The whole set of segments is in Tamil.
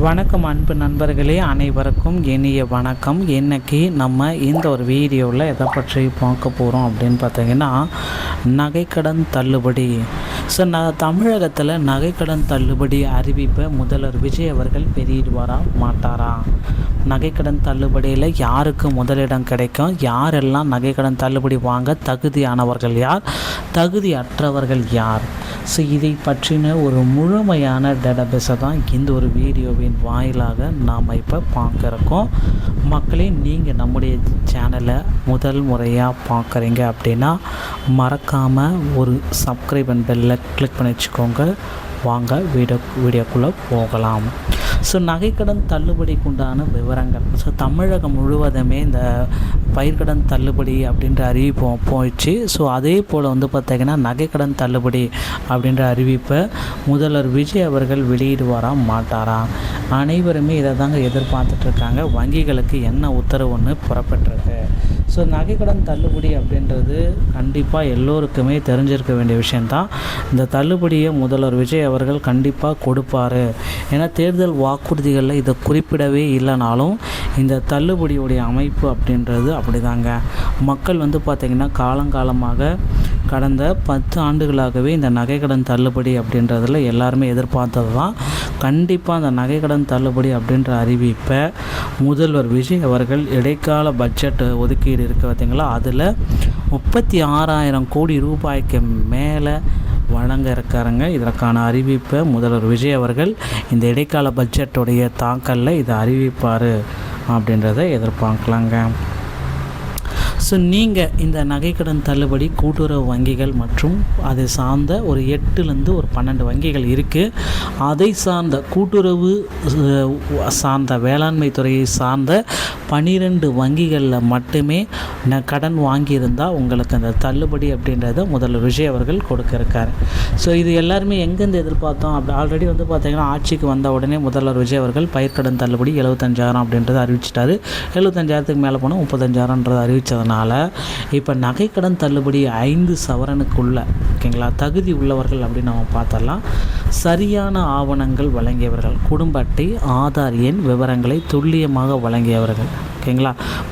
வணக்கம் அன்பு நண்பர்களே, அனைவருக்கும் இனிய வணக்கம். இன்றைக்கி நம்ம இந்த ஒரு வீடியோவில் எதை பற்றி பார்க்க போகிறோம் அப்படின்னு பார்த்தீங்கன்னா, நகைக்கடன் தள்ளுபடி. தமிழகத்தில் நகைக்கடன் தள்ளுபடி அறிவிப்பை முதல்வர் விஜய் அவர்கள் வெளியிடுவாரா மாட்டாரா? நகைக்கடன் தள்ளுபடியில் யாருக்கு முதலிடம் கிடைக்கும்? யாரெல்லாம் நகைக்கடன் தள்ளுபடி வாங்க தகுதியானவர்கள் யார், தகுதியற்றவர்கள் யார்? இதை பற்றின ஒரு முழுமையான டேட்டாபேஸை தான் இந்த ஒரு வீடியோவின் வாயிலாக நாம் இப்போ பார்க்க இருக்கோம். மக்களே, நீங்கள் நம்முடைய சேனலை முதல் முறையாக பார்க்குறீங்க அப்படின்னா மறக்காமல் ஒரு சப்ஸ்கிரைப் அண்ட் பெல்லை கிளிக் பண்ணி வச்சுக்கோங்க. வாங்க வீடியோக்குள்ளே போகலாம். நகைக்கடன் தள்ளுபடிக்கு உண்டான விவரங்கள். தமிழகம் முழுவதுமே இந்த பயிர்க்கடன் தள்ளுபடி அப்படின்ற அறிவிப்பு போயிடுச்சு. அதே போல் பார்த்திங்கன்னா நகைக்கடன் தள்ளுபடி அப்படின்ற அறிவிப்பை முதல்வர் விஜய் அவர்கள் வெளியிடுவாரா மாட்டாரா? அனைவருமே இதை தாங்க எதிர்பார்த்துட்ருக்காங்க. வங்கிகளுக்கு என்ன உத்தரவு ஒன்று புறப்பட்டிருக்கு. நகைக்கடன் தள்ளுபடி அப்படின்றது கண்டிப்பாக எல்லோருக்குமே தெரிஞ்சிருக்க வேண்டிய விஷயந்தான். இந்த தள்ளுபடியை முதல்வர் விஜய் அவர்கள் கண்டிப்பாக கொடுப்பார். ஏன்னா தேர்தல் வாக்குறுதிகளில் இதை குறிப்பிடவே இல்லைனாலும் இந்த தள்ளுபடியுடைய அமைப்பு அப்படின்றது அப்படிதாங்க. மக்கள் பார்த்திங்கன்னா காலங்காலமாக கடந்த 10 ஆண்டுகளாகவே இந்த நகைக்கடன் தள்ளுபடி அப்படின்றதில் எல்லாருமே எதிர்பார்த்தது தான். கண்டிப்பாக அந்த நகைக்கடன் தள்ளுபடி அப்படின்ற அறிவிப்பை முதல்வர் விஜய் அவர்கள் இடைக்கால பட்ஜெட் ஒதுக்கீடு இருக்குது பார்த்திங்களா, அதில் 36,000 கோடி ரூபாய்க்கு மேலே வழங்க இருக்காருங்க. இதற்கான அறிவிப்பை முதல்வர் விஜய் அவர்கள் இந்த இடைக்கால பட்ஜெட்டுடைய தாக்கலில் இதை அறிவிப்பார் அப்படின்றத எதிர்பார்க்கலாங்க. நீங்கள் இந்த நகைக்கடன் தள்ளுபடி கூட்டுறவு வங்கிகள் மற்றும் அதை சார்ந்த ஒரு 8லேருந்து ஒரு 12 வங்கிகள் இருக்குது. அதை சார்ந்த கூட்டுறவு சார்ந்த வேளாண்மை துறையை சார்ந்த 12 வங்கிகளில் மட்டுமே கடன் வாங்கியிருந்தால் உங்களுக்கு அந்த தள்ளுபடி அப்படின்றத முதல்வர் விஜய் அவர்கள் கொடுக்க இருக்கார். இது எல்லாருமே எங்கேருந்து எதிர்பார்த்தோம் அப்படி ஆல்ரெடி பார்த்திங்கன்னா ஆட்சிக்கு வந்த உடனே முதல்வர் விஜய் அவர்கள் பயிர்க்கடன் தள்ளுபடி 75,000 அப்படின்றத அறிவிச்சிட்டாரு. 75,000க்கு மேலே போனால் 35,000ன்றதை அறிவித்ததுனால இப்போ நகைக்கடன் தள்ளுபடி 5 சவரனுக்குள்ள ஓகேங்களா தகுதி உள்ளவர்கள் அப்படின்னு நம்ம பார்த்தரலாம். சரியான ஆவணங்கள் வழங்கியவர்கள், குடும்ப அட்டை, ஆதார் எண் விவரங்களை துல்லியமாக வழங்கியவர்கள் ஓகேங்களா.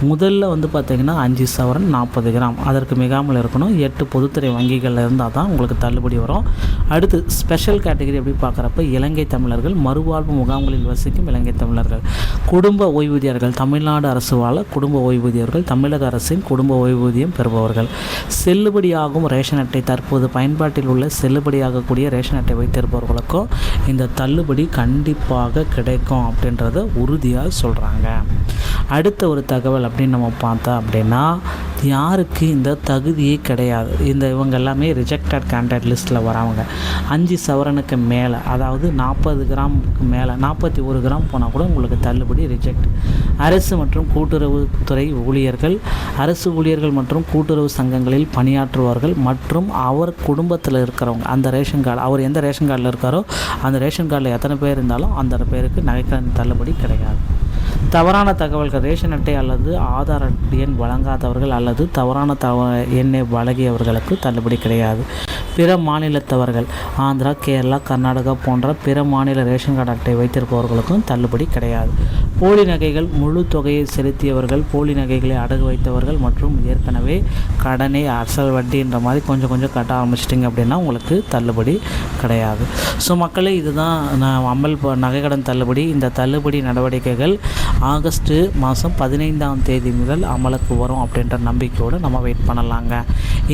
முதல்ல பார்த்திங்கன்னா 5 சவரன் 40 கிராம் அதற்கு மிகாமல் இருக்கணும். 8 பொதுத்துறை வங்கிகளில் இருந்தால் தான் உங்களுக்கு தள்ளுபடி வரும். அடுத்து ஸ்பெஷல் கேட்டகரி எப்படி பார்க்குறப்ப இலங்கை தமிழர்கள், மறுவாழ்வு முகாம்களில் வசிக்கும் இலங்கை தமிழர்கள், குடும்ப ஓய்வூதியர்கள், தமிழ்நாடு அரசு வாழ குடும்ப ஓய்வூதியர்கள், தமிழக அரசின் குடும்ப ஓய்வூதியம் பெறுபவர்கள், செல்லுபடியாகும் ரேஷன் அட்டை தற்போது பயன்பாட்டில் உள்ள செல்லுபடியாகக்கூடிய ரேஷன் அட்டை வைத்திருப்பவர்களுக்கும் இந்த தள்ளுபடி கண்டிப்பாக கிடைக்கும் அப்படின்றத உறுதியாக சொல்கிறாங்க. அடுத்த ஒரு தகவல் அப்படின்னு நம்ம பார்த்தா அப்படின்னா, யாருக்கு இந்த தகுதியே கிடையாது, இவங்க எல்லாமே ரிஜெக்டட் கேண்டிடேட் லிஸ்ட்டில் வரவங்க. 5 சவரனுக்கு மேலே, அதாவது 40 கிராமுக்கு மேலே 41 கிராம் போனால் கூட உங்களுக்கு தள்ளுபடி ரிஜெக்ட். அரசு மற்றும் கூட்டுறவுத்துறை ஊழியர்கள், அரசு ஊழியர்கள் மற்றும் கூட்டுறவு சங்கங்களில் பணியாற்றுவார்கள் மற்றும் அவர் குடும்பத்தில் இருக்கிறவங்க, அந்த ரேஷன் கார்டு அவர் எந்த ரேஷன் கார்டில் இருக்காரோ அந்த ரேஷன் கார்டில் எத்தனை பேர் இருந்தாலும் அந்த பேருக்கு நகைக்கடன் தள்ளுபடி கிடையாது. தவறான தகவல்கள், ரேஷன் அட்டை அல்லது ஆதார் எண் வழங்காதவர்கள் அல்லது தவறான எண்ணை வழங்கியவர்களுக்கு தள்ளுபடி கிடையாது. பிற மாநிலத்தவர்கள், ஆந்திரா, கேரளா, கர்நாடகா போன்ற பிற மாநில ரேஷன் கார்டு அட்டை வைத்திருப்பவர்களுக்கும் தள்ளுபடி கிடையாது. போலி நகைகள், முழு தொகையை செலுத்தியவர்கள், போலி நகைகளை அடகு வைத்தவர்கள் மற்றும் ஏற்கனவே கடனை அசல் வட்டின்ற மாதிரி கொஞ்சம் கட்ட ஆரம்பிச்சிட்டிங்க அப்படின்னா உங்களுக்கு தள்ளுபடி கிடையாது. மக்களே, இதுதான் அமல் நகைக்கடன் தள்ளுபடி. இந்த தள்ளுபடி நடவடிக்கைகள் ஆகஸ்ட் மாதம் 15ஆம் தேதி முதல் அமலுக்கு வரும் அப்படின்ற நம்பிக்கையோடு நம்ம வெயிட் பண்ணலாங்க.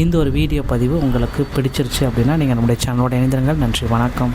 இந்த ஒரு வீடியோ பதிவு உங்களுக்கு பிடிச்சிருச்சு அப்படின்னா நீங்கள் நம்முடைய சேனலோட இணைந்திருங்கள். நன்றி, வணக்கம்.